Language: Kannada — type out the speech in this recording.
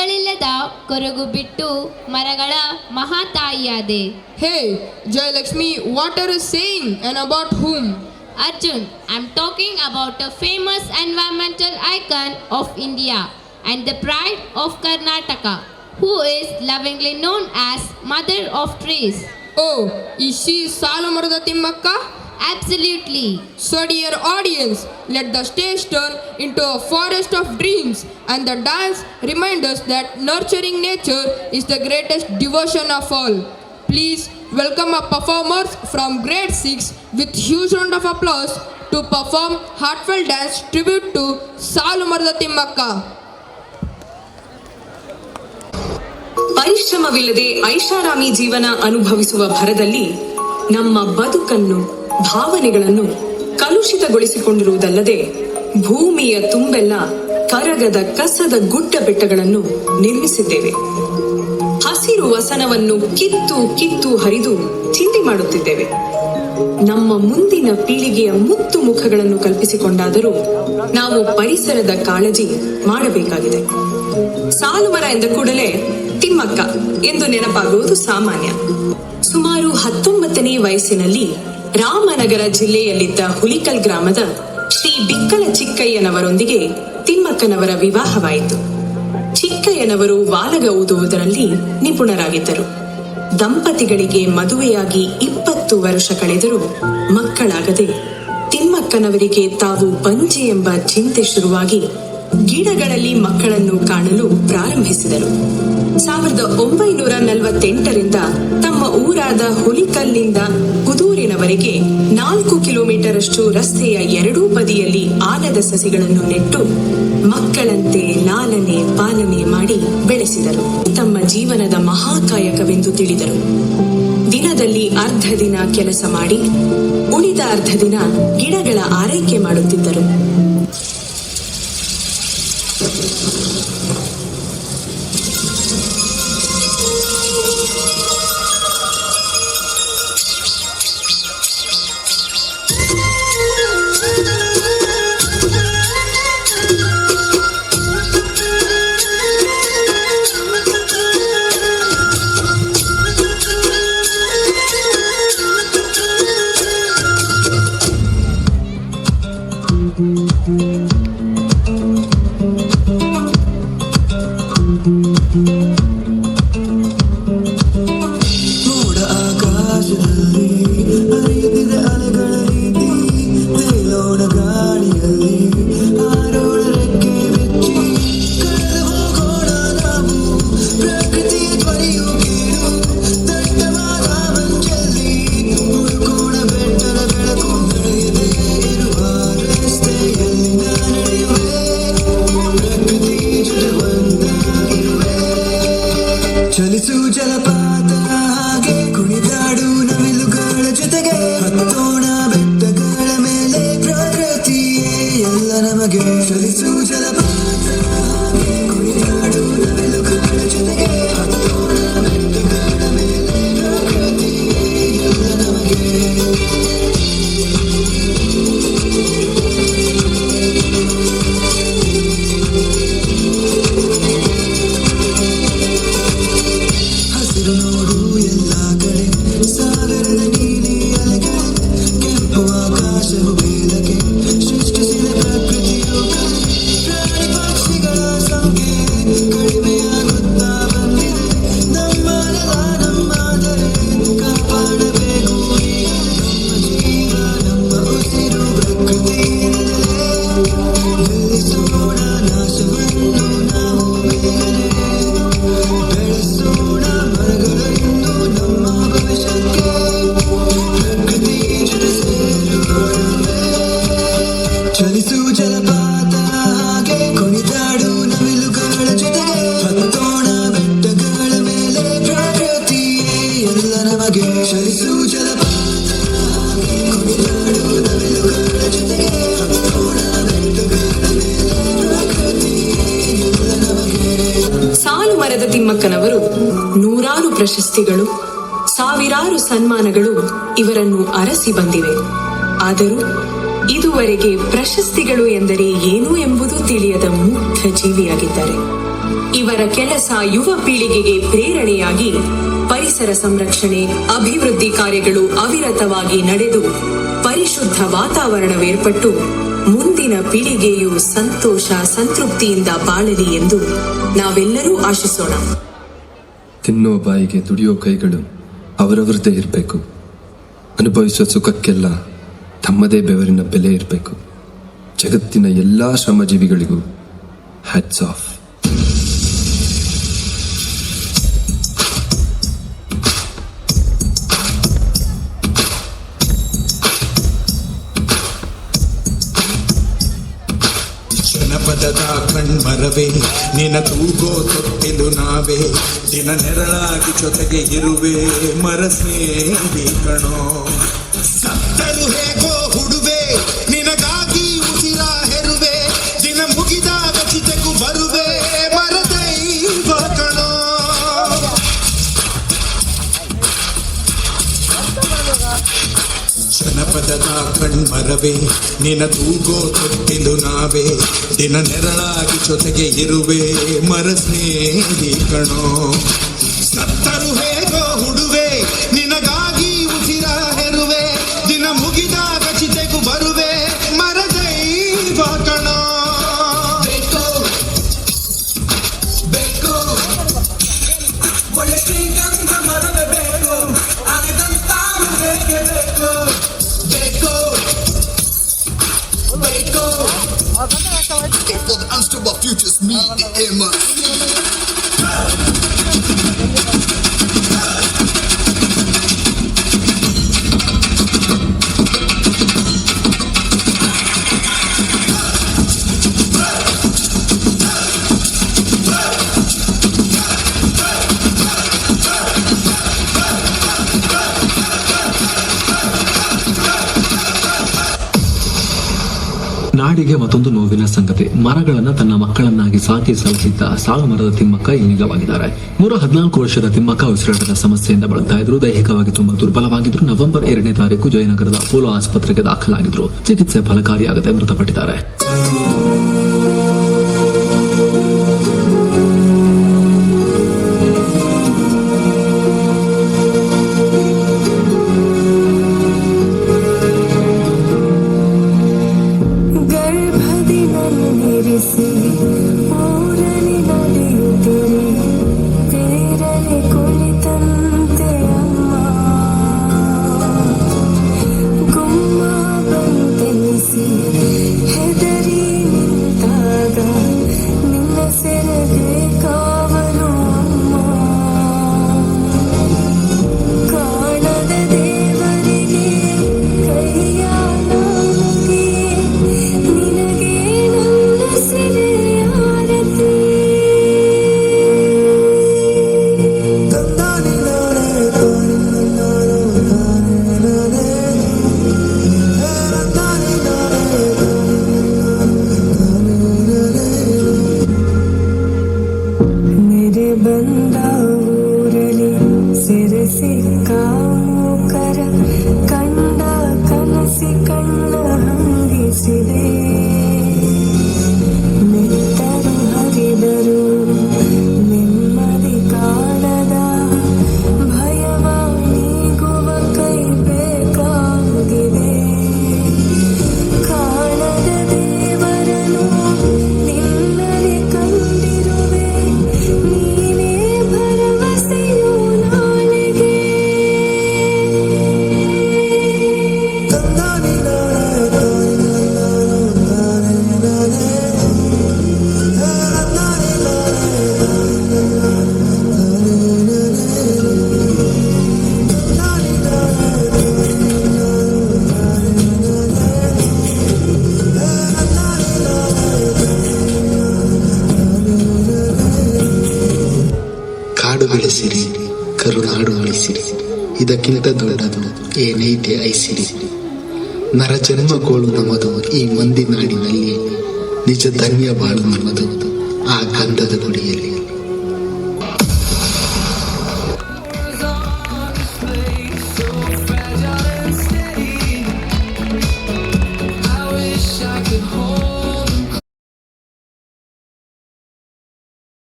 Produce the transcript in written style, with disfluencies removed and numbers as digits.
ಮಗಳಿಲ್ಲದ ಕೊರಗು ಬಿಟ್ಟು ಮರಗಳ ಮಹಾತಾಯಿಯಾದೆ. Hey, Jayalakshmi, what are you saying and about whom? Arjun, I'm talking about a famous environmental icon of India and the pride of Karnataka, who is lovingly known as Mother of Trees. Oh, is she Salumarada Timmakka? Absolutely. So dear audience, let the stage turn into a forest of dreams and the dance remind us that nurturing nature is the greatest devotion of all. Please welcome our performers from grade 6 with huge round of applause to perform heartfelt dance tribute to Salumarada Timmakka. ಪರಿಶ್ರಮವಿಲ್ಲದೆ ಐಷಾರಾಮಿ ಜೀವನ ಅನುಭವಿಸುವ ಭರದಲ್ಲಿ ನಮ್ಮ ಬದುಕನ್ನು ಭಾವನೆಗಳನ್ನು ಕಲುಷಿತಗೊಳಿಸಿಕೊಂಡಿರುವುದಲ್ಲದೆ ಭೂಮಿಯ ತುಂಬೆಲ್ಲ ಕರಗದ ಕಸದ ಗುಡ್ಡ ಬೆಟ್ಟಗಳನ್ನು ನಿರ್ಮಿಸಿದ್ದೇವೆ. ಹಸಿರು ವಸನವನ್ನು ಕಿತ್ತು ಕಿತ್ತು ಹರಿದು ಚಿಂದಿ ಮಾಡುತ್ತಿದ್ದೇವೆ. ನಮ್ಮ ಮುಂದಿನ ಪೀಳಿಗೆಯ ಮುತ್ತು ಮುಖಗಳನ್ನು ಕಲ್ಪಿಸಿಕೊಂಡಾದರೂ ನಾವು ಪರಿಸರದ ಕಾಳಜಿ ಮಾಡಬೇಕಾಗಿದೆ. ಸಾಲುಮರ ಎಂದ ಕೂಡಲೇ ತಿಮ್ಮಕ್ಕ ಎಂದು ನೆನಪಾಗುವುದು ಸಾಮಾನ್ಯ. ಸುಮಾರು 19ನೇ ವಯಸ್ಸಿನಲ್ಲಿ ರಾಮನಗರ ಜಿಲ್ಲೆಯಲ್ಲಿದ್ದ ಹುಲಿಕಲ್ ಗ್ರಾಮದ ಶ್ರೀ ಬಿಕ್ಕಲ ಚಿಕ್ಕಯ್ಯನವರೊಂದಿಗೆ ತಿಮ್ಮಕ್ಕನವರ ವಿವಾಹವಾಯಿತು. ಚಿಕ್ಕಯ್ಯನವರು ವಾಲಗ ಊದುವುದರಲ್ಲಿ ನಿಪುಣರಾಗಿದ್ದರು. ದಂಪತಿಗಳಿಗೆ ಮದುವೆಯಾಗಿ 20 ವರ್ಷ ಕಳೆದರೂ ಮಕ್ಕಳಾಗದೆ ತಿಮ್ಮಕ್ಕನವರಿಗೆ ತಾವು ಬಂಜೆ ಎಂಬ ಚಿಂತೆ ಶುರುವಾಗಿ ಗಿಡಗಳಲ್ಲಿ ಮಕ್ಕಳನ್ನು ಕಾಣಲು ಪ್ರಾರಂಭಿಸಿದರು. 1948ರಿಂದ ತಮ್ಮ ಊರಾದ ಹುಲಿಕಲ್ನಿಂದ ಕುದೂರಿನವರೆಗೆ 4 ಕಿಲೋಮೀಟರ್ ಅಷ್ಟು ರಸ್ತೆಯ ಎರಡೂ ಬದಿಯಲ್ಲಿ ಆಲದ ಸಸಿಗಳನ್ನು ನೆಟ್ಟು ಮಕ್ಕಳಂತೆ ಲಾಲನೆ ಪಾಲನೆ ಮಾಡಿ ಬೆಳೆಸಿದರು. ತಮ್ಮ ಜೀವನದ ಮಹಾಕಾಯಕವೆಂದು ತಿಳಿದರು. ದಿನದಲ್ಲಿ ಅರ್ಧ ದಿನ ಕೆಲಸ ಮಾಡಿ ಉಳಿದ ಅರ್ಧ ದಿನ ಗಿಡಗಳ ಆರೈಕೆ ಮಾಡುತ್ತಿದ್ದರು. ಚಲಿಸು ಜಲಪಾತ ಹಾಗೆ ಕುಣಿದಾಡು ನವಿಲುಗಳ ಜೊತೆಗೆ ಹತ್ತೋಣ ಬೆಟ್ಟಗಳ ಮೇಲೆ ಪ್ರಕೃತಿಯೇ ಎಲ್ಲ ನಮಗೆ. ಚಲಿಸು ಜಲಪಾತ ಹಾಗೆ ಕುಣಿದಾಡು ನವಿಲುಗಳ ಜೊತೆಗೆ ಹತ್ತೋಣ ಬೆಟ್ಟಗಳ ಮೇಲೆ ಪ್ರಕೃತಿಯೇ ಎಲ್ಲ ನಮಗೆ. ನೋಡು ಎಲ್ಲ ಕಡೆ ಸಾಗರದ ನೀಲಿ ಅಲೆಗಳು, ಕೆಂಪು ಆಕಾಶವು ಬೇಲಕ್ಕೆ ಸೃಷ್ಟಿಸಿದ ಪ್ರಕೃತಿಯು ಪ್ರಾಣಿ ಪಕ್ಷಿಗಳ ಸಂಖ್ಯೆ ಕಡಿಮೆಯಾಗುತ್ತಾ ಬಂದಿದೆ. ನಮ್ಮ ನೆಲ ನಮ್ಮಾದರೆ ಕಾಪಾಡಬೇಕು ಈಗ. ನಮ್ಮ ಜೀವ ನಮ್ಮ ಉಸಿರು ಪ್ರಕೃತಿಯಿಂದಲೇ. ನಿಲ್ಲಿಸೋಣ ನಾಶವನ್ನು ನಾವು ಬೇಗನೆ, ಬೆಳೆಸೋಣ ಮರಗಳನ್ನು ನಮ್ಮ ಭವಿಷ್ಯಕ್ಕೆ. ಪ್ರಕೃತಿ ಜೊತೆ ಸೇರೋಣವೇ. ಚಲಿಸು ಜಲಪಾತ ಹಾಗೆ ಕುಣಿದಾಡು ನವಿಲುಗಳ ಜೊತೆಗೆ ಹತ್ತೋಣ ಬೆಟ್ಟಗಳ ಮೇಲೆ ಪ್ರಕೃತಿಯೇ ಎಲ್ಲ ನಮಗೆ. ಚಲಿಸು ಜಲಪಾತ ಹಾಗೆ ಕುಣಿದಾಡು ನವಿಲುಗಳ ಜೊತೆಗೆ ಹತ್ತೋಣ ಬೆಟ್ಟಗಳ ಮೇಲೆ ಪ್ರಕೃತಿಯೇ ಎಲ್ಲ ನಮಗೆ. ಸಾಲುಮರದ ತಿಮ್ಮಕ್ಕನವರು ನೂರಾರು ಪ್ರಶಸ್ತಿಗಳು, ಸಾವಿರಾರು ಸನ್ಮಾನಗಳು ಇವರನ್ನು ಅರಸಿ ಬಂದಿವೆ. ಆದರೂ ಇದುವರೆಗೆ ಪ್ರಶಸ್ತಿಗಳು ಎಂದರೆ ಏನು ಎಂಬುದು ತಿಳಿಯದ ಮುಗ್ಧ ಜೀವಿಯಾಗಿದ್ದಾರೆ. ಇವರ ಕೆಲಸ ಯುವ ಪೀಳಿಗೆಗೆ ಪ್ರೇರಣೆಯಾಗಿ ಪರಿಸರ ಸಂರಕ್ಷಣೆ, ಅಭಿವೃದ್ಧಿ ಕಾರ್ಯಗಳು ಅವಿರತವಾಗಿ ನಡೆದು ಪರಿಶುದ್ಧ ವಾತಾವರಣವೇರ್ಪಟ್ಟು ಮುಂದಿನ ಪೀಳಿಗೆಯು ಸಂತೋಷ ಸಂತೃಪ್ತಿಯಿಂದ ಬಾಳಲಿ ಎಂದು ನಾವೆಲ್ಲರೂ ಆಶಿಸೋಣ. ತಿನ್ನೋ ಬಾಯಿಗೆ ದುಡಿಯೋ ಕೈಗಳು ಅವರವರದೇ ಇರಬೇಕು. ಅನುಭವಿಸುವ ಸುಖಕ್ಕೆಲ್ಲ ತಮ್ಮದೇ ಬೆವರಿನ ಬೆಲೆ ಇರಬೇಕು. ಜಗತ್ತಿನ ಎಲ್ಲ ಶ್ರಮಜೀವಿಗಳಿಗೂ ಹ್ಯಾಟ್ಸ್ ಆಫ್. ಜನಪದದ ಕಣ್ಮರವೇ ನಿನ ತೂಗೋ ತೊಟ್ಟಿಲು ನಾವೇ, ದಿನ ನೆರಳಾಗಿ ಜೊತೆಗೆ ಇರುವೆ ಮರ ಸ್ನೇಹಿ ಕಣೋ. ಸತ್ತರು ಹೇಗೋ ಹುಡುವೆ ನಿನಗಾಗಿ ಉಸಿರ ಹೆರುವೆ, ದಿನ ಮುಗಿದಾಗ ಚಿತೆಗೂ ಬರುವೆ ಮರ ದೈವ ಕಣೋ. ಜನಪದದ ಕಣ್ಮರವೇ ನಿನ ತೂಗೋ ತೊಟ್ಟಿಲು ನಾವೇ, ದಿನ ನೆರಳಾಗಿ ಜೊತೆಗೆ ಇರುವೆ ಮರ ಸ್ನೇಹಿ ಕಣೋ. ಸತ್ತರು ಹೇಗೋ ಹುಡುವೆ ನಿನಗಾಗಿ ಉಸಿರ ಹೆರುವೆ, ದಿನ ಮುಗಿದಾಗ ಚಿತೆಗೂ ಬರುವೆ ಮರ ದೈವ ಕಣೋ. ಬೇಕು ಬೇಕು ಒಳ್ಳೆ ಶ್ರೀಗಂಧ ಮರವೇ ಬೇಕು, ಆಗದಂತ ಬೇಕೇ ಬೇಕು. Beko, Beko. And for the unstable futures, me, the Amos. ನಾಡಿಗೆ ಮತ್ತೊಂದು ನೋವಿನ ಸಂಗತಿ. ಮರಗಳನ್ನ ತನ್ನ ಮಕ್ಕಳನ್ನಾಗಿ ಸಾಕಿ ಸಲಹಿದ್ದ ಸಾಲು ಮರದ ತಿಮ್ಮಕ್ಕ ಇನ್ನೀಗವಾಗಿದ್ದಾರೆ. 114 ವರ್ಷದ ತಿಮ್ಮಕ್ಕ ಉಸಿರಾಟದ ಸಮಸ್ಯೆಯಿಂದ ಬಳಲ್ತಾ ಇದ್ರು. ದೈಹಿಕವಾಗಿ ತುಂಬಾ ದುರ್ಬಲವಾಗಿದ್ರು. ನವೆಂಬರ್ 2ನೇ ತಾರೀಕು ಜಯನಗರದ ಅಪೋಲೋ ಆಸ್ಪತ್ರೆಗೆ ದಾಖಲಾಗಿದ್ರು. ಚಿಕಿತ್ಸೆ ಫಲಕಾರಿಯಾಗದೆ ಮೃತಪಟ್ಟಿದ್ದಾರೆ. ಬೆಳೆಸಿರಿ, ಕರುನಾಡು ಉಳಿಸಿರಿ, ಇದಕ್ಕಿಂತ ದೊಡ್ಡದು ಏನೈತೆ ಐಸಿರಿ. ನರಜನ್ಮಗೋಳು ನಮ್ಮದು ಈ ಮಂದಿ ನಾಡಿನಲ್ಲಿ, ನಿಜ ಧನ್ಯ ಬಾಳು ನಮ್ಮದು ಆ ಗಂಧದ ಗುಡಿಯಲ್ಲಿ.